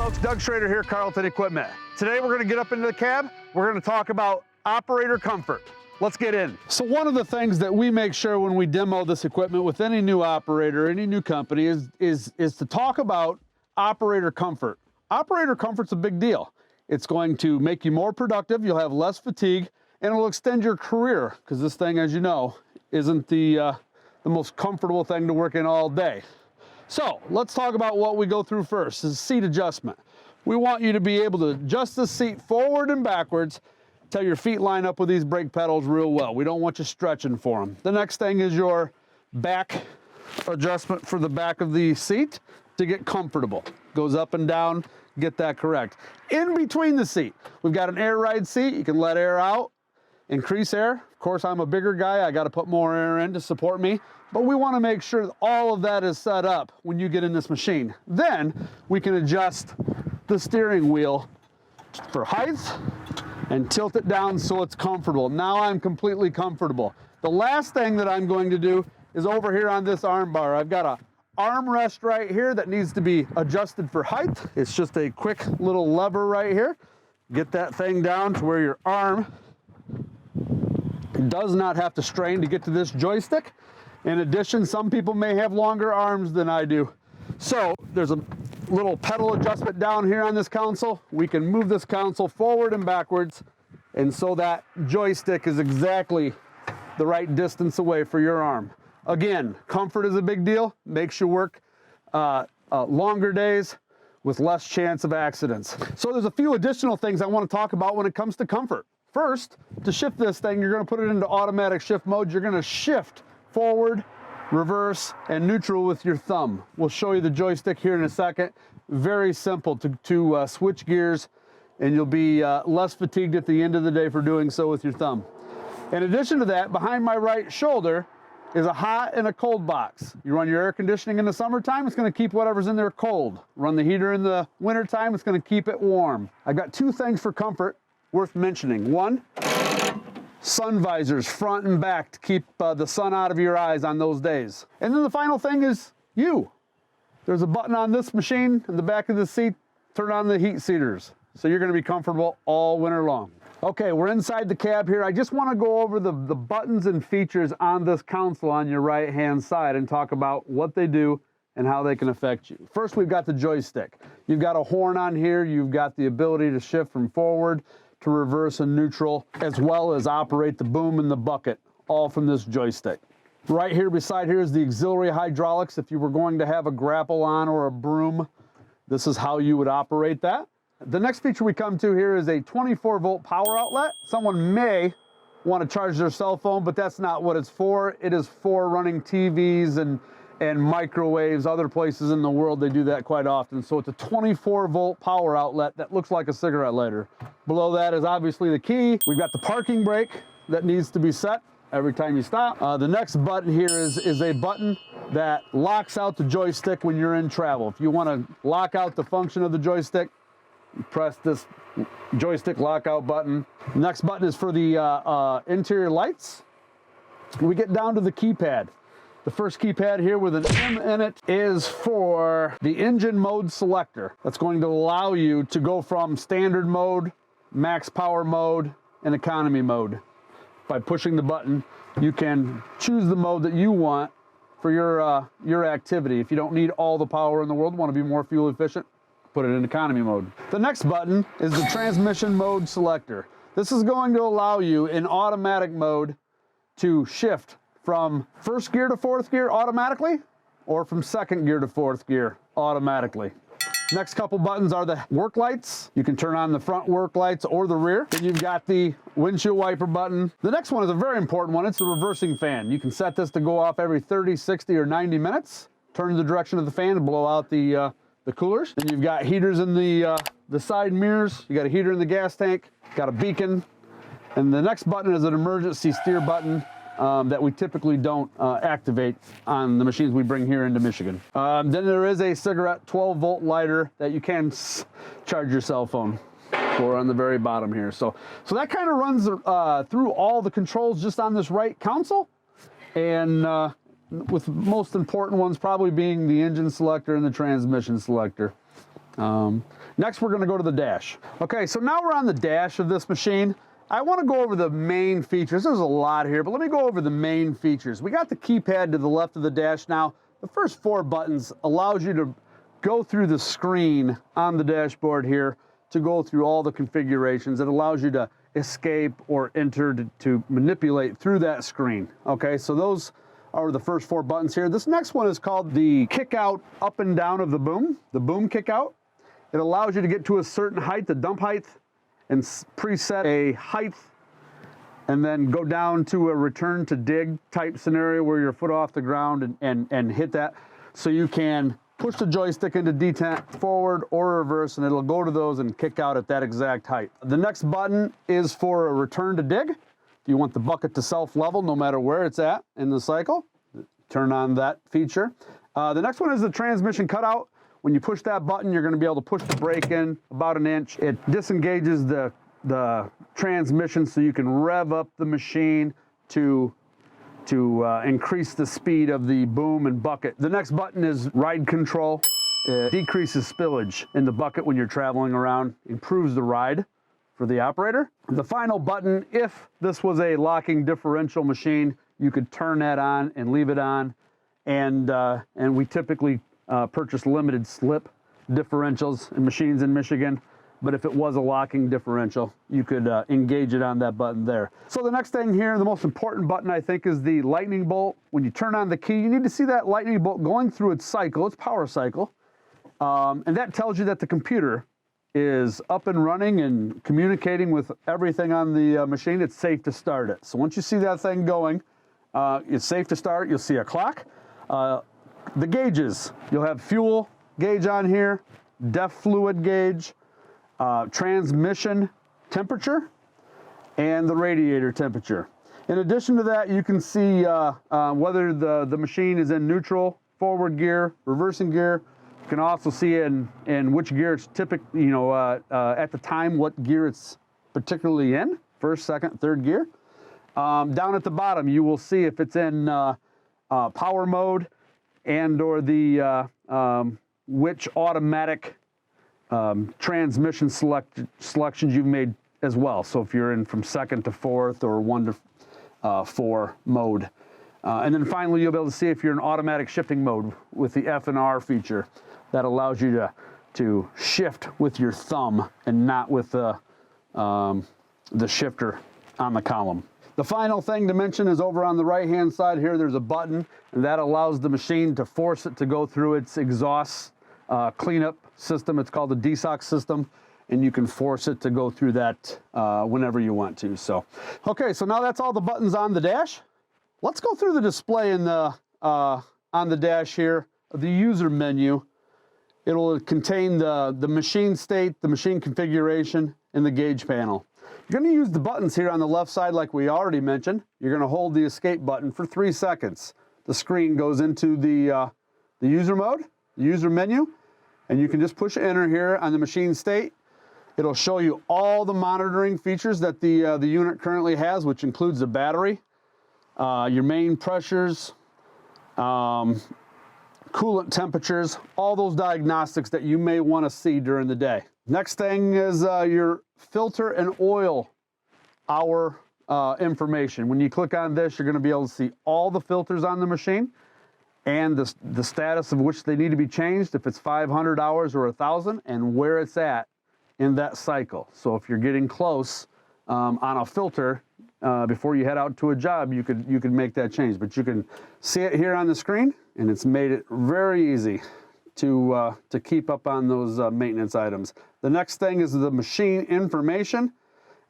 folks, Doug Schrader here, Carleton Equipment. Today we're going to get up into the cab. We're going to talk about operator comfort. Let's get in. So one of the things that we make sure when we demo this equipment with any new operator, any new company is to talk about operator comfort. Operator comfort's a big deal. It's going to make you more productive, you'll have less fatigue, and it'll extend your career, because this thing, as you know, isn't the most comfortable thing to work in all day. So let's talk about what we go through first, is seat adjustment. We want you to be able to adjust the seat forward and backwards till your feet line up with these brake pedals real well. We don't want you stretching for them. The next thing is your back adjustment for the back of the seat to get comfortable. Goes up and down, get that correct. In between the seat, we've got an air ride seat. You can let air out, increase air. Of course, I'm a bigger guy. I got to put more air in to support me. But we want to make sure that all of that is set up when you get in this machine. Then we can adjust the steering wheel for height and tilt it down so it's comfortable. Now I'm completely comfortable. The last thing that I'm going to do is over here on this arm bar. I've got a armrest right here that needs to be adjusted for height. It's just a quick little lever right here. Get that thing down to where your arm does not have to strain to get to this joystick. In addition, some people may have longer arms than I do. So there's a little pedal adjustment down here on this console. We can move this console forward and backwards, and so that joystick is exactly the right distance away for your arm. Again, comfort is a big deal. Makes you work longer days with less chance of accidents. So there's a few additional things I want to talk about when it comes to comfort. First, to shift this thing, you're going to put it into automatic shift mode. You're going to shift forward, reverse, and neutral with your thumb. We'll show you the joystick here in a second. Very simple to switch gears, and you'll be less fatigued at the end of the day for doing so with your thumb. In addition to that, behind my right shoulder is a hot and a cold box. You run your air conditioning in the summertime, it's going to keep whatever's in there cold. Run the heater in the wintertime, it's going to keep it warm. I've got two things for comfort worth mentioning. One, sun visors, front and back, to keep the sun out of your eyes on those days. And then the final thing is you. There's a button on this machine in the back of the seat, turn on the heat seaters. So you're gonna be comfortable all winter long. Okay, we're inside the cab here. I just wanna go over the buttons and features on this console on your right-hand side and talk about what they do and how they can affect you. First, we've got the joystick. You've got a horn on here. You've got the ability to shift from forward to reverse and neutral, as well as operate the boom and the bucket, all from this joystick. Right here beside here is the auxiliary hydraulics. If you were going to have a grapple on or a broom, this is how you would operate that. The next feature we come to here is a 24-volt power outlet. Someone may want to charge their cell phone, but that's not what it's for. It is for running TVs and microwaves. Other places in the world, they do that quite often. So it's a 24-volt power outlet that looks like a cigarette lighter. Below that is obviously the key. We've got the parking brake that needs to be set every time you stop. The next button here is a button that locks out the joystick when you're in travel. If you want to lock out the function of the joystick, press this joystick lockout button. The next button is for the interior lights. We get down to the keypad. The first keypad here with an M in it is for the engine mode selector. That's going to allow you to go from standard mode, max power mode, and economy mode. By pushing the button, you can choose the mode that you want for your activity. If you don't need all the power in the world, want to be more fuel efficient, put it in economy mode. The next button is the transmission mode selector. This is going to allow you in automatic mode to shift from first gear to fourth gear automatically, or from second gear to fourth gear automatically. Next couple buttons are the work lights. You can turn on the front work lights or the rear. Then you've got the windshield wiper button. The next one is a very important one. It's the reversing fan. You can set this to go off every 30, 60, or 90 minutes. Turn the direction of the fan to blow out the coolers. Then you've got heaters in the side mirrors. You got a heater in the gas tank. Got a beacon. And the next button is an emergency steer button. That we typically don't activate on the machines we bring here into Michigan. Then there is a cigarette 12-volt lighter that you can charge your cell phone for on the very bottom here. So that kind of runs through all the controls just on this right console, and with most important ones probably being the engine selector and the transmission selector. Next, we're going to go to the dash. Okay, so now we're on the dash of this machine. I want to go over the main features. There's a lot here, but let me go over the main features. We got the keypad to the left of the dash now. The first 4 buttons allows you to go through the screen on the dashboard here to go through all the configurations. It allows you to escape or enter to manipulate through that screen. Okay, so those are the first 4 buttons here. This next one is called the kick out up and down of the boom kick out. It allows you to get to a certain height, the dump height, and preset a height, and then go down to a return to dig type scenario where you're foot off the ground and hit that. So you can push the joystick into detent forward or reverse, and it'll go to those and kick out at that exact height. The next button is for a return to dig. If you want the bucket to self-level no matter where it's at in the cycle, turn on that feature. The next one is the transmission cutout. When you push that button, you're going to be able to push the brake in about 1 inch. It disengages the transmission so you can rev up the machine to increase the speed of the boom and bucket. The next button is ride control. It decreases spillage in the bucket when you're traveling around, improves the ride for the operator. The final button, if this was a locking differential machine, you could turn that on and leave it on. And we typically purchase limited slip differentials in machines in Michigan. But if it was a locking differential, you could engage it on that button there. So the next thing here, the most important button, I think, is the lightning bolt. When you turn on the key, you need to see that lightning bolt going through its cycle, its power cycle. And that tells you that the computer is up and running and communicating with everything on the machine. It's safe to start it. So once you see that thing going, it's safe to start. You'll see a clock. The gauges, you'll have fuel gauge on here, DEF fluid gauge, transmission temperature, and the radiator temperature. In addition to that, you can see whether the machine is in neutral, forward gear, reversing gear. You can also see in which gear it's typically, at the time, what gear it's particularly in, first, second, third gear. Down at the bottom, you will see if it's in power mode and or the which automatic transmission selections you've made as well. So if you're in from second to fourth or 1 to 4 mode. And then finally, you'll be able to see if you're in automatic shifting mode with the F and R feature. That allows you to shift with your thumb and not with the shifter on the column. The final thing to mention is over on the right-hand side here, there's a button, and that allows the machine to force it to go through its exhaust cleanup system. It's called the DSOC system, and you can force it to go through that whenever you want to. So, okay, so now that's all the buttons on the dash. Let's go through the display in the on the dash here, the user menu. It'll contain the machine state, the machine configuration, and the gauge panel. You're going to use the buttons here on the left side like we already mentioned. You're going to hold the escape button for 3 seconds. The screen goes into the user mode, the user menu, and you can just push enter here on the machine state. It'll show you all the monitoring features that the unit currently has, which includes the battery, your main pressures, coolant temperatures, all those diagnostics that you may want to see during the day. Next thing is your filter and oil hour information. When you click on this, you're going to be able to see all the filters on the machine and the status of which they need to be changed, if it's 500 hours or 1,000, and where it's at in that cycle. So if you're getting close on a filter, before you head out to a job, you could make that change. But you can see it here on the screen, and it's made it very easy to keep up on those maintenance items. The next thing is the machine information,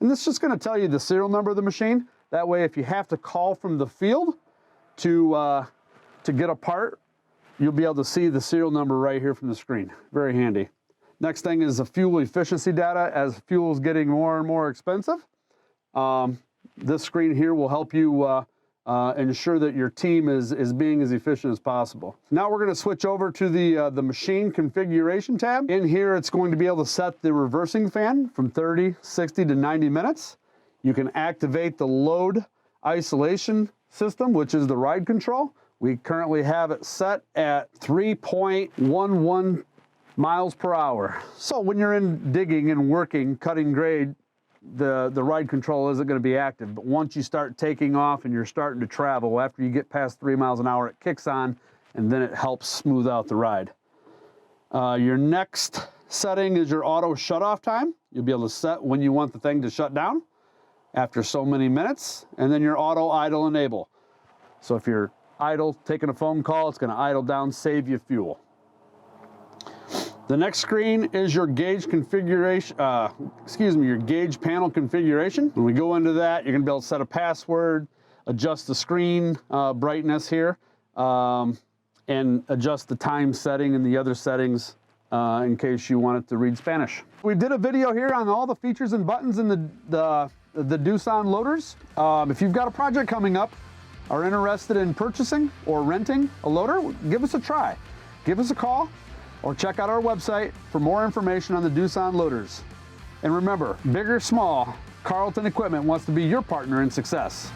and this is just going to tell you the serial number of the machine. That way, if you have to call from the field to get a part, you'll be able to see the serial number right here from the screen. Very handy. Next thing is the fuel efficiency data. As fuel is getting more and more expensive, this screen here will help you ensure that your team is being as efficient as possible. Now we're going to switch over to the machine configuration tab. In here, it's going to be able to set the reversing fan from 30, 60 to 90 minutes. You can activate the load isolation system, which is the ride control. We currently have it set at 3.11 miles per hour. So when you're in digging and working, cutting grade, the ride control isn't going to be active. But once you start taking off and you're starting to travel, after you get past 3 miles an hour, it kicks on, and then it helps smooth out the ride. Your next setting is your auto shutoff time. You'll be able to set when you want the thing to shut down after so many minutes, and then your auto idle enable. So if you're idle, taking a phone call, it's going to idle down, save you fuel. The next screen is your gauge configuration, your gauge panel configuration. When we go into that, you're going to be able to set a password, adjust the screen brightness here, and adjust the time setting and the other settings in case you want it to read Spanish. We did a video here on all the features and buttons in the Doosan loaders. If you've got a project coming up, are interested in purchasing or renting a loader, give us a try. Give us a call or check out our website for more information on the Doosan loaders. And remember, big or small, Carleton Equipment wants to be your partner in success.